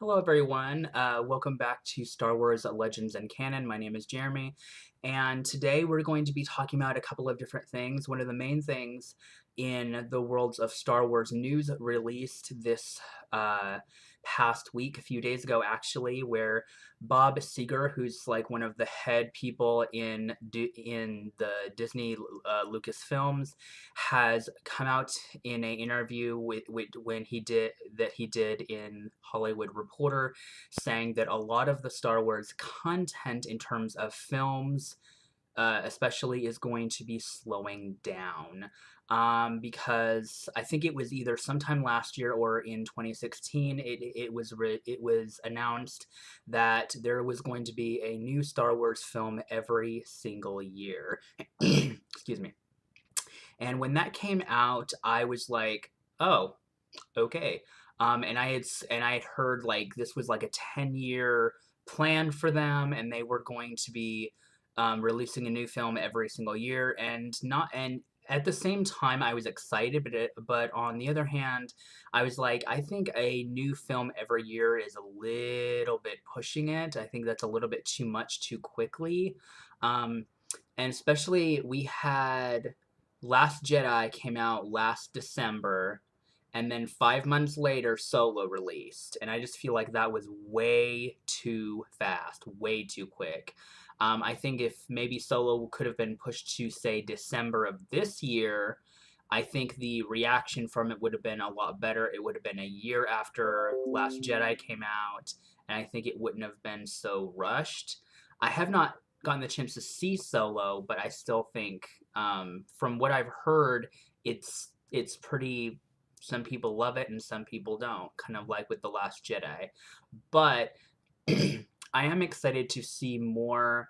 Hello, everyone. Welcome back to Star Wars Legends and Canon. My name is Jeremy, and today we're going to be talking about a couple of different things. One of the main things in the worlds of Star Wars news released this past week, a few days ago actually, where Bob Iger, who's like one of the head people in the Disney Lucasfilms, has come out in an interview when he did in Hollywood Reporter, saying that a lot of the Star Wars content in terms of films, especially, is going to be slowing down. Because I think it was either sometime last year or in 2016, it was announced that there was going to be a new Star Wars film every single year. Excuse me. And when that came out, I was like, "Oh, okay." And I had heard like this was like a 10-year plan for them, and they were going to be releasing a new film every single year, and at the same time, I was excited, but on the other hand, I was like, I think a new film every year is a little bit pushing it. I think that's a little bit too much too quickly. Um, and especially we had Last Jedi came out last December, and then 5 months later, Solo released, and I just feel like that was way too fast, way too quick. I think if maybe Solo could have been pushed to say December of this year, I think the reaction from it would have been a lot better. It would have been a year after Last Jedi came out, and I think it wouldn't have been so rushed. I have not gotten the chance to see Solo, but I still think, from what I've heard, it's pretty. Some people love it and some people don't, kind of like with The Last Jedi. But I am excited to see more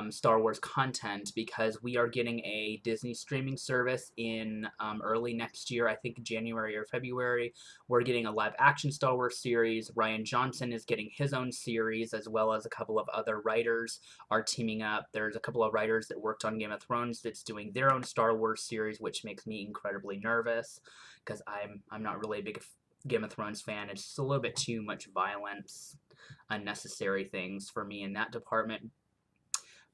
Star Wars content because we are getting a Disney streaming service in early next year, I think January or February. We're getting a live action Star Wars series. Rian Johnson is getting his own series, as well as a couple of other writers are teaming up. There's a couple of writers that worked on Game of Thrones that's doing their own Star Wars series, which makes me incredibly nervous because I'm not really a big Game of Thrones fan. It's just a little bit too much violence, unnecessary things for me in that department.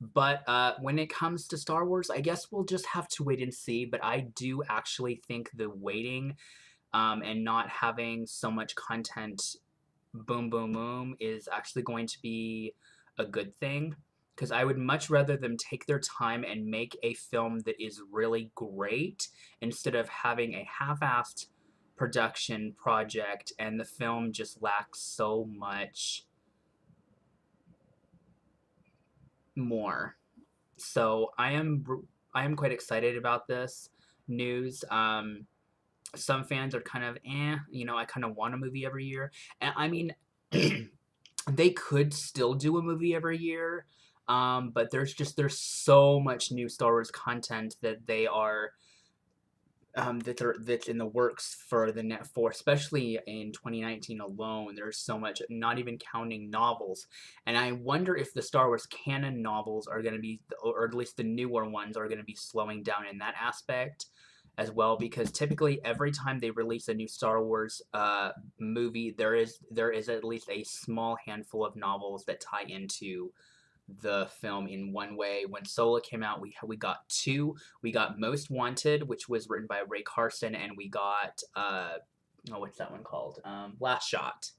But when it comes to Star Wars, I guess we'll just have to wait and see. But I do actually think the waiting and not having so much content, boom, boom, boom, is actually going to be a good thing. Because I would much rather them take their time and make a film that is really great instead of having a half assed production project and the film just lacks so much more. So I am quite excited about this news. Some fans are kind of I kind of want a movie every year, and I mean, they could still do a movie every year, but there's so much new Star Wars content that they are that's in the works for the net for, especially in 2019 alone. There's so much, not even counting novels, and I wonder if the Star Wars canon novels are going to be, or at least the newer ones, are going to be slowing down in that aspect as well, because typically every time they release a new Star Wars movie, there is at least a small handful of novels that tie into the film in one way. When Solo came out, we got two. We got Most Wanted, which was written by Ray Carson, and we got what's that one called? Last Shot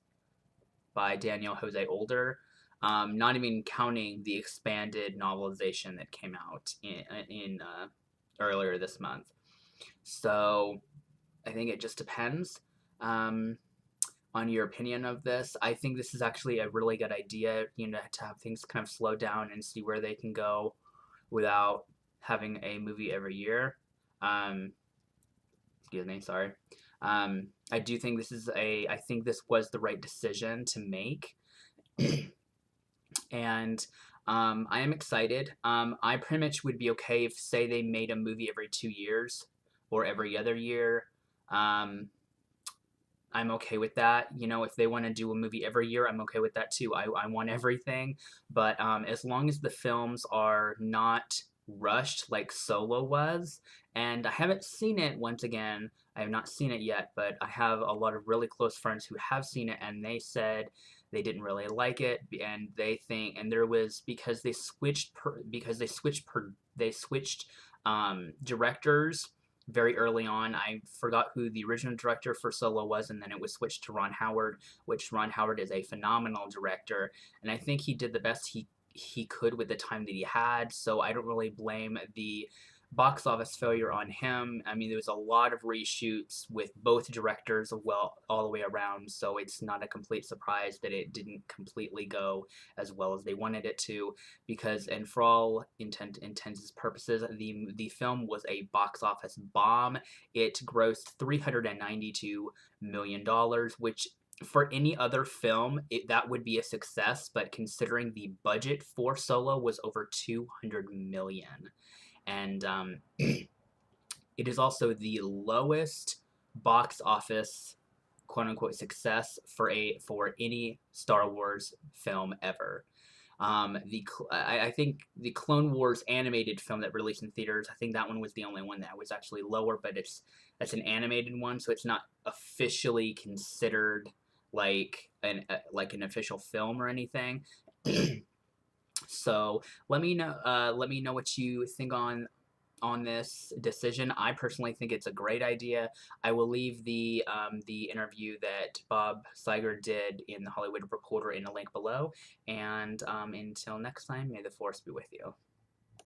by Daniel Jose Older. Not even counting the expanded novelization that came out in earlier this month. So I think it just depends. On your opinion of this. I think this is actually a really good idea, to have things kind of slow down and see where they can go without having a movie every year. Excuse me, sorry. I do think I think this was the right decision to make. And I am excited. I pretty much would be okay if, say, they made a movie every 2 years or every other year. I'm okay with that. If they want to do a movie every year, I'm okay with that too. I want everything. But as long as the films are not rushed like Solo was, and I haven't seen it once again, I have not seen it yet, but I have a lot of really close friends who have seen it, and they said they didn't really like it, and they think, and there was because they switched directors very early on. I forgot who the original director for Solo was, and then it was switched to Ron Howard, which Ron Howard is a phenomenal director, and I think he did the best he could with the time that he had. So I don't really blame the box office failure on him. I mean, there was a lot of reshoots with both directors, well, all the way around, so it's not a complete surprise that it didn't completely go as well as they wanted it to, because, and for all intents and purposes, the film was a box office bomb. It grossed $392 million, which for any other film, that would be a success, but considering the budget for Solo was over 200 million, and it is also the lowest box office quote unquote success for any Star Wars film ever. I think the Clone Wars animated film that released in theaters, I think that one was the only one that was actually lower, but that's an animated one, so it's not officially considered like an official film or anything. So let me know what you think on this decision. I personally think it's a great idea. I will leave the interview that Bob Iger did in the Hollywood Reporter in a link below. And until next time, may the force be with you.